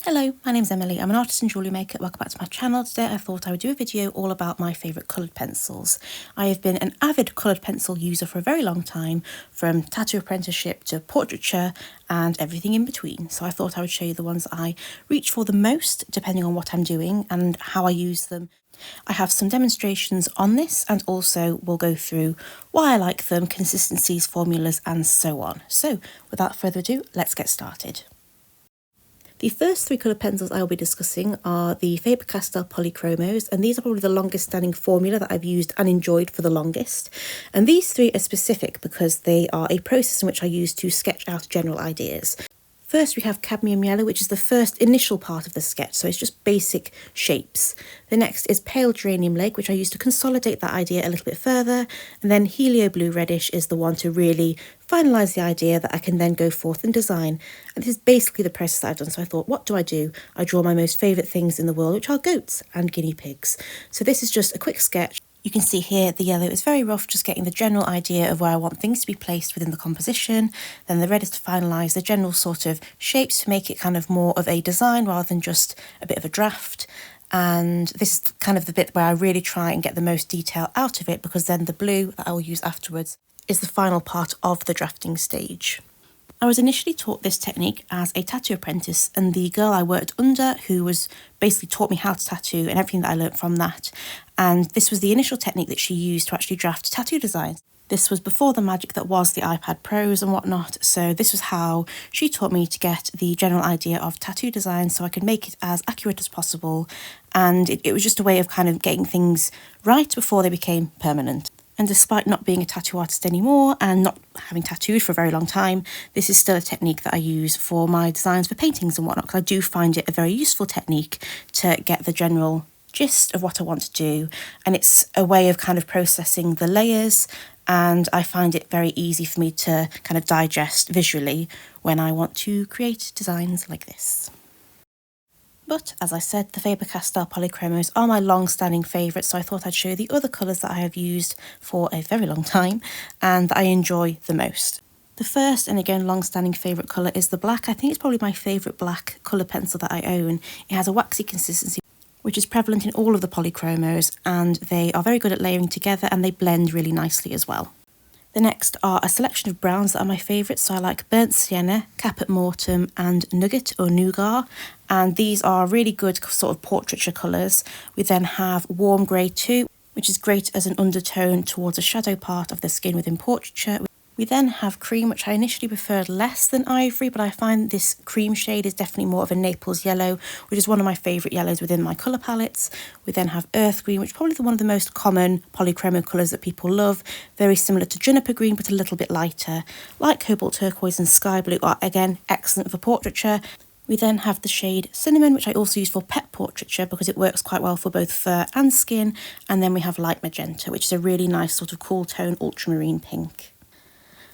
Hello, my name's Emily. I'm an artist and jewellery maker. Welcome back to my channel. Today I thought I would do a video all about my favourite coloured pencils. I have been an avid coloured pencil user for a very long time, from tattoo apprenticeship to portraiture and everything in between. So I thought I would show you the ones that I reach for the most, depending on what I'm doing and how I use them. I have some demonstrations on this, and also we'll go through why I like them, consistencies, formulas and so on. So without further ado, let's get started. The first three colour pencils I will be discussing are the Faber Castell Polychromos, and these are probably the longest standing formula that I've used and enjoyed for the longest. And these three are specific because they are a process in which I use to sketch out general ideas. First we have cadmium yellow, which is the first initial part of the sketch, so it's just basic shapes. The next is pale geranium lake, which I use to consolidate that idea a little bit further, and then helio blue reddish is the one to really finalise the idea that I can then go forth and design. And this is basically the process that I've done. So I thought, what do? I draw my most favourite things in the world, which are goats and guinea pigs. So this is just a quick sketch. You can see here the yellow is very rough, just getting the general idea of where I want things to be placed within the composition. Then the red is to finalise the general sort of shapes to make it kind of more of a design rather than just a bit of a draft. And this is kind of the bit where I really try and get the most detail out of it, because then the blue that I will use afterwards is the final part of the drafting stage. I was initially taught this technique as a tattoo apprentice, and the girl I worked under, who was basically taught me how to tattoo and everything that I learnt from that. And this was the initial technique that she used to actually draft tattoo designs. This was before the magic that was the iPad Pros and whatnot, so this was how she taught me to get the general idea of tattoo design so I could make it as accurate as possible. And it was just a way of kind of getting things right before they became permanent. And despite not being a tattoo artist anymore and not having tattooed for a very long time, this is still a technique that I use for my designs for paintings and whatnot, because I do find it a very useful technique to get the general gist of what I want to do. And it's a way of kind of processing the layers, and I find it very easy for me to kind of digest visually when I want to create designs like this. But as I said, the Faber Castell Polychromos are my long-standing favourites, so I thought I'd show you the other colours that I have used for a very long time and that I enjoy the most. The first, and again long-standing favourite colour, is the black. I think it's probably my favourite black colour pencil that I own. It has a waxy consistency, which is prevalent in all of the Polychromos, and they are very good at layering together and they blend really nicely as well. The next are a selection of browns that are my favourites, so I like Burnt Sienna, Caput Mortem and Nugget or Nougat, and these are really good sort of portraiture colours. We then have Warm Grey 2, which is great as an undertone towards a shadow part of the skin within portraiture. We then have Cream, which I initially preferred less than Ivory, but I find this cream shade is definitely more of a Naples yellow, which is one of my favourite yellows within my colour palettes. We then have Earth Green, which is probably one of the most common polychromo colours that people love, very similar to Juniper Green, but a little bit lighter. Light Cobalt Turquoise and Sky Blue are, again, excellent for portraiture. We then have the shade Cinnamon, which I also use for pet portraiture because it works quite well for both fur and skin. And then we have Light Magenta, which is a really nice sort of cool tone ultramarine pink.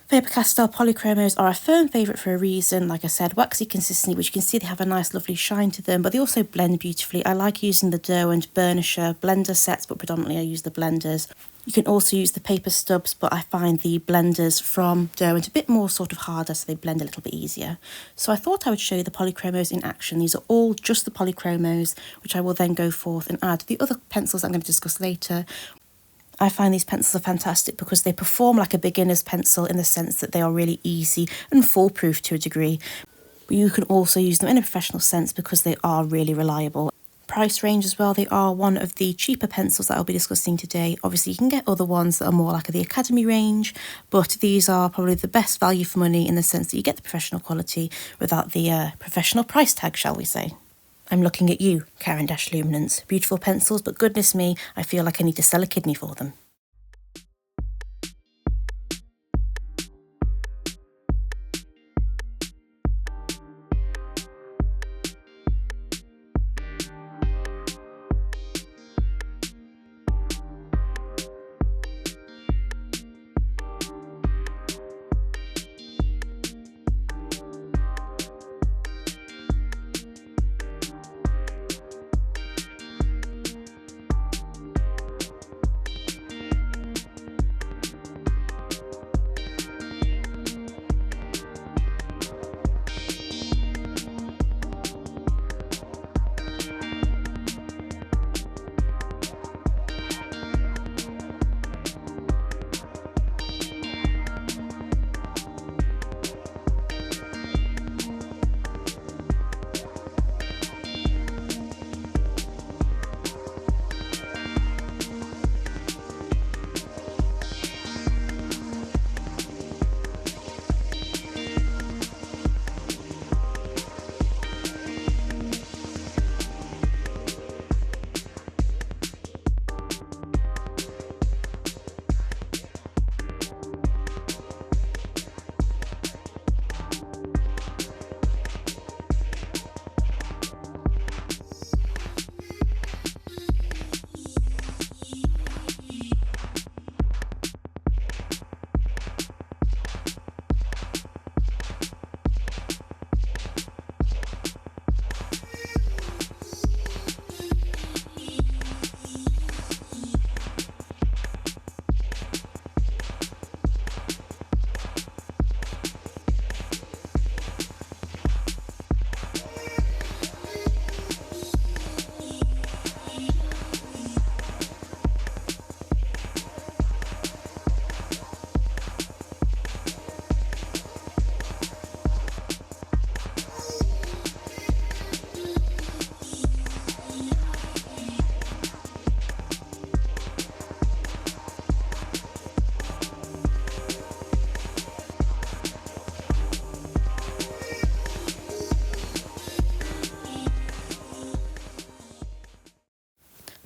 Faber Castell Polychromos are a firm favourite for a reason. Like I said, waxy consistency, which you can see they have a nice lovely shine to them, but they also blend beautifully. I like using the Derwent burnisher blender sets, but predominantly I use the blenders. You can also use the paper stubs, but I find the blenders from Derwent a bit more sort of harder, so they blend a little bit easier. So I thought I would show you the Polychromos in action. These are all just the Polychromos, which I will then go forth and add the other pencils I'm going to discuss later. I find these pencils are fantastic because they perform like a beginner's pencil in the sense that they are really easy and foolproof to a degree. But you can also use them in a professional sense because they are really reliable. Price range as well, they are one of the cheaper pencils that I'll be discussing today. Obviously you can get other ones that are more like the Academy range, but these are probably the best value for money in the sense that you get the professional quality without the professional price tag, shall we say. I'm looking at you, Caran Luminance. Beautiful pencils, but goodness me, I feel like I need to sell a kidney for them.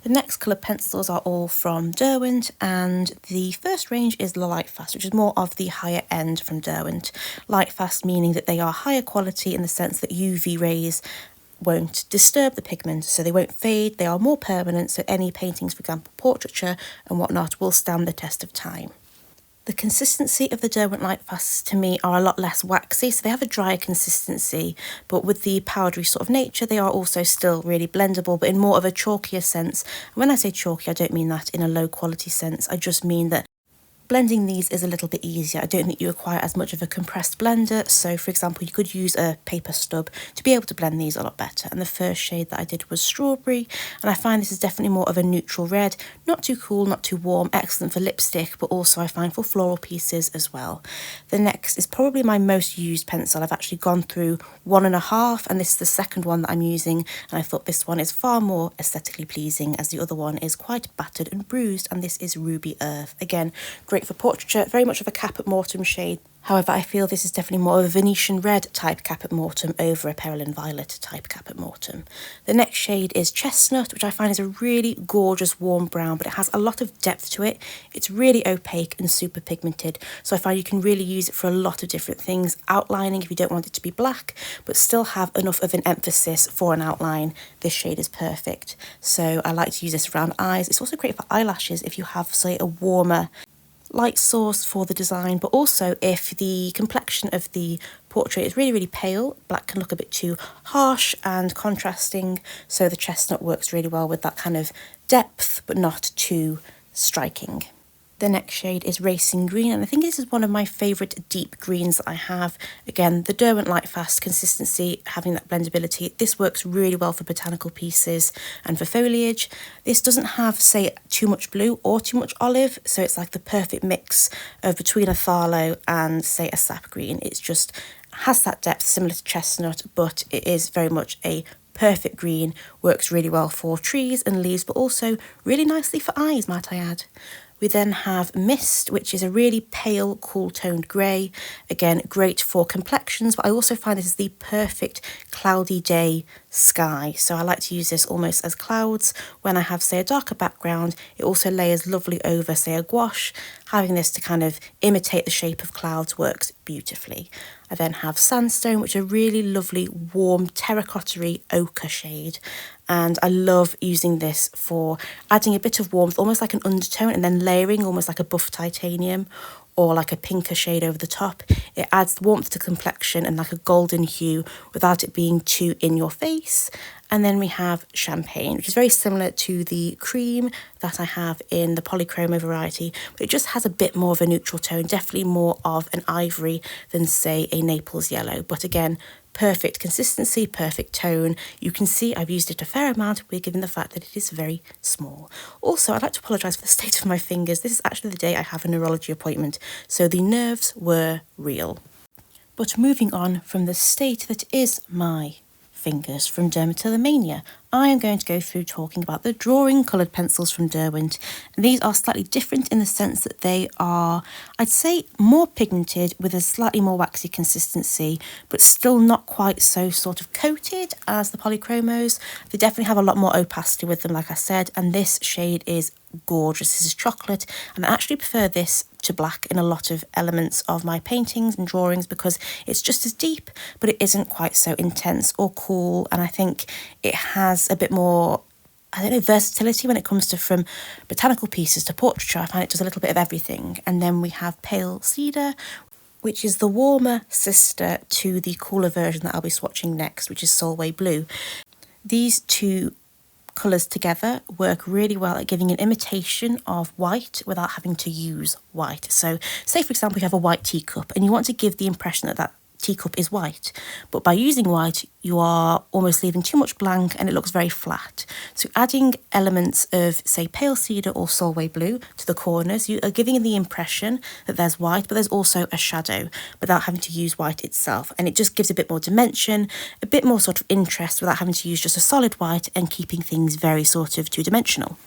The next coloured pencils are all from Derwent, and the first range is the Lightfast, which is more of the higher end from Derwent. Lightfast meaning that they are higher quality in the sense that UV rays won't disturb the pigment, so they won't fade, they are more permanent, so any paintings, for example portraiture and whatnot, will stand the test of time. The consistency of the Derwent Lightfasts to me are a lot less waxy, so they have a drier consistency, but with the powdery sort of nature they are also still really blendable, but in more of a chalkier sense. And when I say chalky, I don't mean that in a low quality sense, I just mean that blending these is a little bit easier. I don't think you require as much of a compressed blender, so for example you could use a paper stub to be able to blend these a lot better. And the first shade that I did was Strawberry, and I find this is definitely more of a neutral red, not too cool, not too warm, excellent for lipstick, but also I find for floral pieces as well. The next is probably my most used pencil. I've actually gone through 1.5, and this is the second one that I'm using, and I thought this one is far more aesthetically pleasing as the other one is quite battered and bruised, and this is Ruby Earth. Again, great for portraiture, very much of a Caput Mortuum shade. However, I feel this is definitely more of a Venetian red type Caput Mortuum over a Perylene Violet type Caput Mortuum. The next shade is Chestnut, which I find is a really gorgeous warm brown, but it has a lot of depth to it. It's really opaque and super pigmented, so I find you can really use it for a lot of different things. Outlining if you don't want it to be black, but still have enough of an emphasis for an outline. This shade is perfect. So I like to use this around eyes. It's also great for eyelashes if you have, say, a warmer light source for the design, but also if the complexion of the portrait is really pale, black can look a bit too harsh and contrasting, so the chestnut works really well with that kind of depth but not too striking. The next shade is Racing Green, and I think this is one of my favourite deep greens that I have. Again, the Derwent Lightfast consistency, having that blendability, this works really well for botanical pieces and for foliage. This doesn't have, say, too much blue or too much olive, so it's like the perfect mix of between a Tharlo and, say, a sap green. It's just has that depth similar to chestnut, but it is very much a perfect green, works really well for trees and leaves, but also really nicely for eyes, might I add. We then have Mist, which is a really pale, cool toned grey. Again, great for complexions, but I also find this is the perfect cloudy day sky. So I like to use this almost as clouds. When I have, say, a darker background, it also layers lovely over, say, a gouache. Having this to kind of imitate the shape of clouds works beautifully. I then have Sandstone, which is a really lovely, warm, terracotta-y ochre shade. And I love using this for adding a bit of warmth, almost like an undertone, and then layering almost like a buff titanium or like a pinker shade over the top. It adds warmth to complexion and like a golden hue without it being too in your face. And then we have Champagne, which is very similar to the cream that I have in the Polychromo variety, but it just has a bit more of a neutral tone, definitely more of an ivory than, say, a Naples yellow. But again, perfect consistency, perfect tone. You can see I've used it a fair amount, given the fact that it is very small. Also, I'd like to apologise for the state of my fingers. This is actually the day I have a neurology appointment, so the nerves were real. But moving on from the state that is my fingers from Dermatillomania, I am going to go through talking about the drawing coloured pencils from Derwent. And these are slightly different in the sense that they are, I'd say, more pigmented with a slightly more waxy consistency, but still not quite so sort of coated as the Polychromos. They definitely have a lot more opacity with them, like I said, and this shade is gorgeous. This is chocolate, and I actually prefer this to black in a lot of elements of my paintings and drawings because it's just as deep, but it isn't quite so intense or cool, and I think it has a bit more, I don't know, versatility when it comes to from botanical pieces to portraiture. I find it does a little bit of everything. And then we have Pale Cedar, which is the warmer sister to the cooler version that I'll be swatching next, which is Solway Blue. These two colours together work really well at giving an imitation of white without having to use white. So say, for example, you have a white teacup and you want to give the impression that that teacup is white, but by using white you are almost leaving too much blank and it looks very flat. So adding elements of, say, Pale Cedar or Solway Blue to the corners, you are giving the impression that there's white, but there's also a shadow without having to use white itself, and it just gives a bit more dimension, a bit more sort of interest without having to use just a solid white and keeping things very sort of two-dimensional.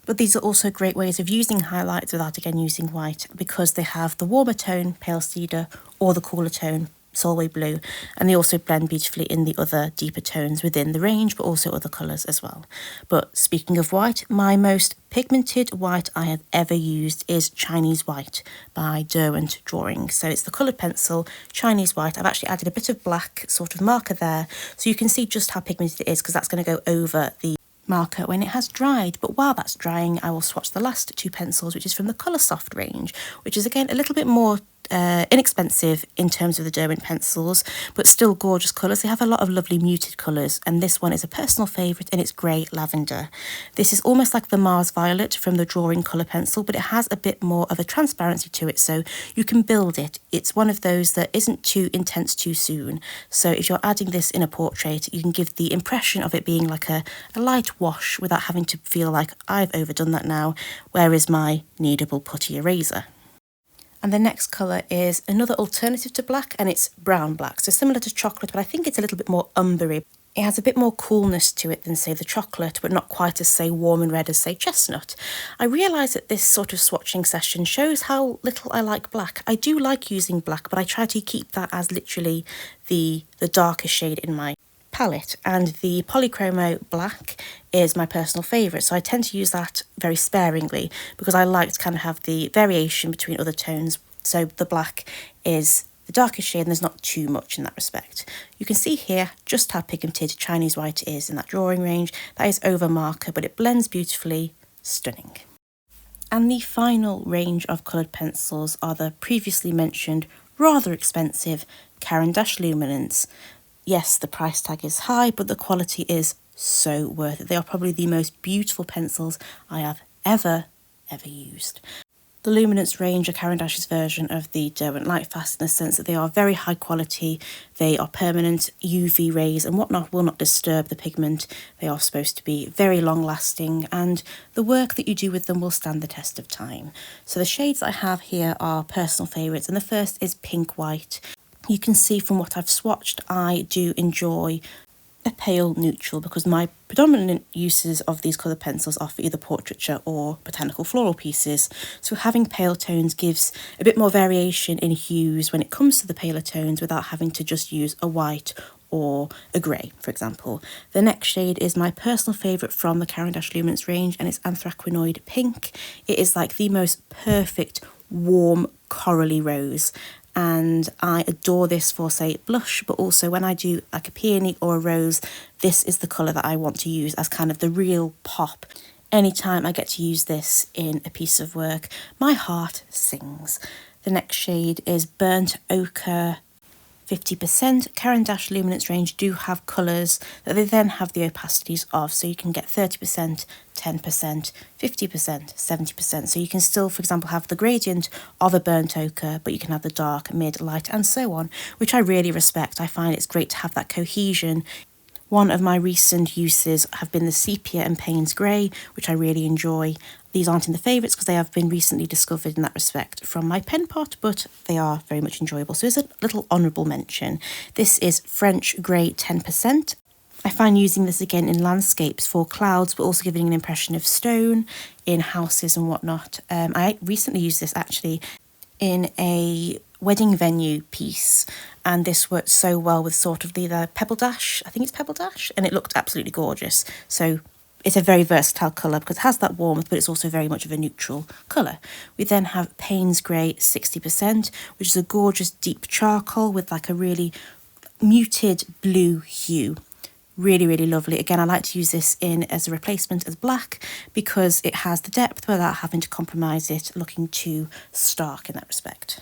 But these are also great ways of using highlights without, again, using white, because they have the warmer tone, Pale Cedar, or the cooler tone, Solway Blue, and they also blend beautifully in the other deeper tones within the range, but also other colours as well. But speaking of white, my most pigmented white I have ever used is Chinese White by Derwent Drawing. So it's the coloured pencil, Chinese White. I've actually added a bit of black sort of marker there, so you can see just how pigmented it is, because that's going to go over the marker when it has dried. But while that's drying, I will swatch the last two pencils, which is from the Coloursoft range, which is again a little bit more inexpensive in terms of the Derwent pencils, but still gorgeous colours. They have a lot of lovely muted colours, and this one is a personal favourite, and it's grey lavender. This is almost like the Mars Violet from the Drawing colour pencil, but it has a bit more of a transparency to it, so you can build it. It's one of those that isn't too intense too soon, so if you're adding this in a portrait, you can give the impression of it being like a light wash without having to feel like I've overdone that now. Where is my kneadable putty eraser? And the next colour is another alternative to black, and it's brown black. So similar to chocolate, but I think it's a little bit more umbery. It has a bit more coolness to it than, say, the chocolate, but not quite as, say, warm and red as, say, chestnut. I realise that this sort of swatching session shows how little I like black. I do like using black, but I try to keep that as literally the darkest shade in my palette, and the Polychromo black is my personal favourite, so I tend to use that very sparingly because I like to kind of have the variation between other tones. So the black is the darkest shade and there's not too much in that respect. You can see here just how pigmented Chinese White is in that Drawing range. That is over marker, but it blends beautifully. Stunning. And the final range of coloured pencils are the previously mentioned rather expensive Caran Luminance. Yes, the price tag is high, but the quality is so worth it. They are probably the most beautiful pencils I have ever used. The Luminance range are Caran d'Ache's version of the Derwent Lightfast in the sense that they are very high quality, they are permanent, UV rays and whatnot will not disturb the pigment, they are supposed to be very long lasting, and the work that you do with them will stand the test of time. So the shades I have here are personal favourites, and the first is Pink White. You can see from what I've swatched, I do enjoy a pale neutral because my predominant uses of these colour pencils are for either portraiture or botanical floral pieces. So having pale tones gives a bit more variation in hues when it comes to the paler tones without having to just use a white or a grey, for example. The next shade is my personal favourite from the Caran d'Ache Luminance range, and it's Anthraquinoid Pink. It is like the most perfect warm corally rose, and I adore this for, say, blush, but also when I do like a peony or a rose, this is the colour that I want to use as kind of the real pop. Anytime I get to use this in a piece of work, my heart sings. The next shade is Burnt Ochre 50%. Caran d'Ache Luminance range do have colours that they then have the opacities of, so you can get 30%, 10%, 50%, 70%. So you can still, for example, have the gradient of a burnt ochre, but you can have the dark, mid, light and so on, which I really respect. I find it's great to have that cohesion. One of my recent uses have been the Sepia and Payne's Grey, which I really enjoy. These aren't in the favourites because they have been recently discovered in that respect from my pen pot, but they are very much enjoyable. So here's a little honourable mention. This is French Grey 10%. I find using this again in landscapes for clouds, but also giving an impression of stone in houses and whatnot. I recently used this actually in a wedding venue piece, and this worked so well with sort of the Pebble Dash, I think it's Pebble Dash, and it looked absolutely gorgeous. So it's a very versatile colour because it has that warmth, but it's also very much of a neutral colour. We then have Payne's Grey 60%, which is a gorgeous deep charcoal with like a really muted blue hue. Really, really lovely. Again, I like to use this in as a replacement as black because it has the depth without having to compromise it looking too stark in that respect.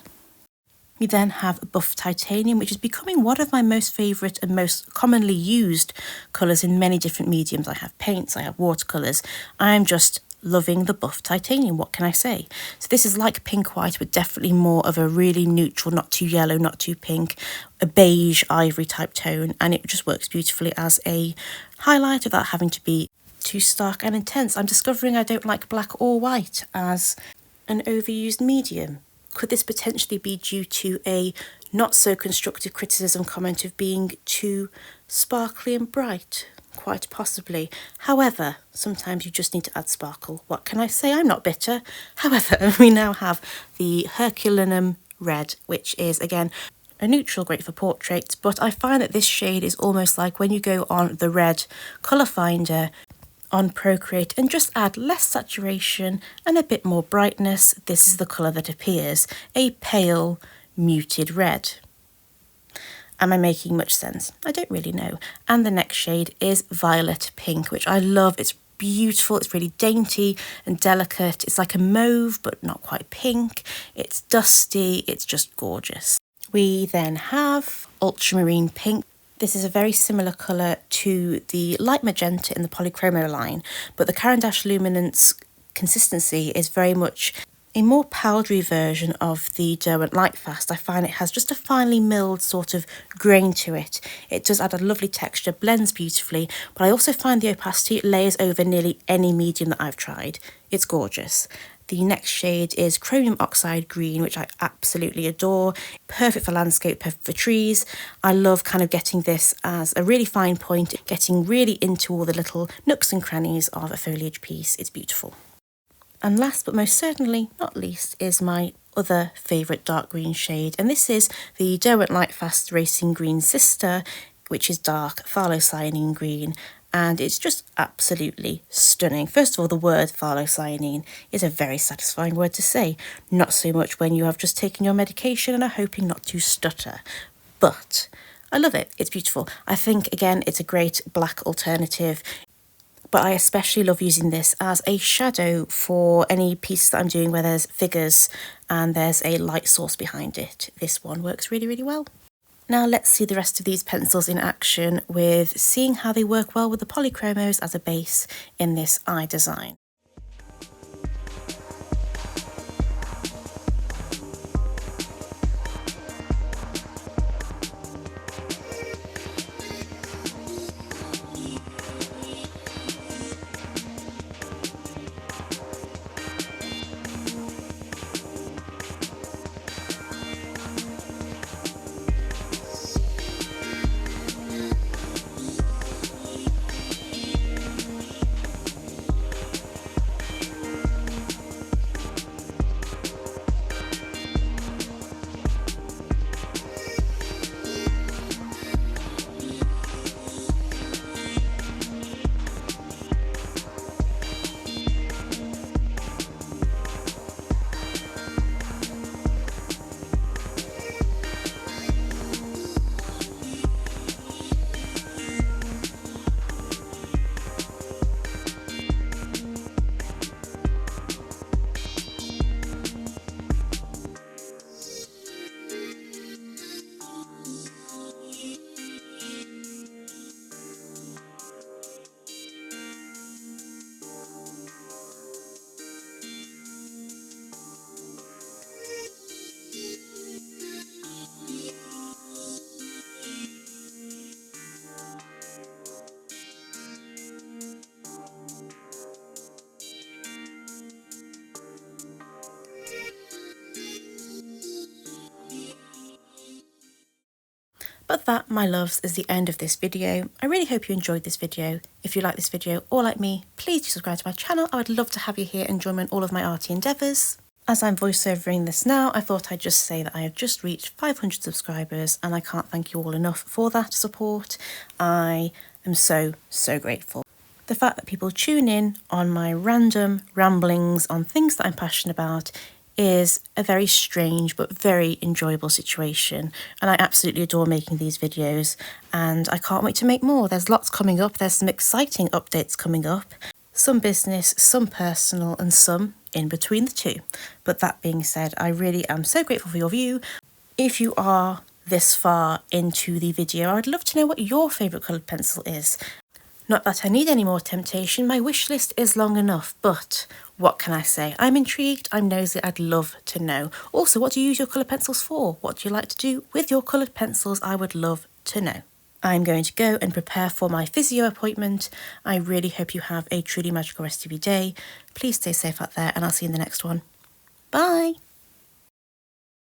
We then have Buff Titanium, which is becoming one of my most favourite and most commonly used colours in many different mediums. I have paints, I have watercolours. I'm just loving the Buff Titanium, what can I say? So this is like Pink White, but definitely more of a really neutral, not too yellow, not too pink, a beige ivory type tone, and it just works beautifully as a highlight without having to be too stark and intense. I'm discovering I don't like black or white as an overused medium. Could this potentially be due to a not so constructive criticism comment of being too sparkly and bright? Quite possibly. However, sometimes you just need to add sparkle. What can I say? I'm not bitter. However, we now have the Herculanum Red, which is, again, a neutral, great for portraits, but I find that this shade is almost like when you go on the red colour finder on Procreate and just add less saturation and a bit more brightness. This is the colour that appears, a pale, muted red. Am I making much sense? I don't really know. And the next shade is Violet Pink, which I love. It's beautiful, it's really dainty and delicate. It's like a mauve, but not quite pink. It's dusty, it's just gorgeous. We then have Ultramarine Pink. This is a very similar colour to the light magenta in the Polychromo line, but the Caran Luminance consistency is very much a more powdery version of the Derwent Lightfast. I find it has just a finely milled sort of grain to it. It does add a lovely texture, blends beautifully, but I also find the opacity layers over nearly any medium that I've tried. It's gorgeous. The next shade is Chromium Oxide Green, which I absolutely adore. Perfect for landscape, perfect for trees. I love kind of getting this as a really fine point, getting really into all the little nooks and crannies of a foliage piece. It's beautiful. And last but most certainly not least is my other favourite dark green shade, and this is the Derwent Lightfast Racing Green sister, which is dark phthalocyanine green, and it's just absolutely stunning. First of all, the word phthalocyanine is a very satisfying word to say, not so much when you have just taken your medication and are hoping not to stutter, but I love it. It's beautiful. I think, again, it's a great black alternative, but I especially love using this as a shadow for any pieces that I'm doing where there's figures and there's a light source behind it. This one works really, really well. Now let's see the rest of these pencils in action with seeing how they work well with the Polychromos as a base in this eye design. But that, my loves, is the end of this video. I really hope you enjoyed this video. If you like this video or like me, please do subscribe to my channel. I would love to have you here and join me in all of my arty endeavours. As I'm voiceovering this now, I thought I'd just say that I have just reached 500 subscribers and I can't thank you all enough for that support. I am so, so grateful. The fact that people tune in on my random ramblings on things that I'm passionate about is a very strange but very enjoyable situation, and I absolutely adore making these videos and I can't wait to make more. There's lots coming up, there's some exciting updates coming up, some business, some personal and some in between the two. But that being said, I really am so grateful for your view. If you are this far into the video, I'd love to know what your favourite coloured pencil is. Not that I need any more temptation, my wish list is long enough, but what can I say? I'm intrigued, I'm nosy, I'd love to know. Also, what do you use your coloured pencils for? What do you like to do with your coloured pencils? I would love to know. I'm going to go and prepare for my physio appointment. I really hope you have a truly magical rest of your day. Please stay safe out there and I'll see you in the next one. Bye!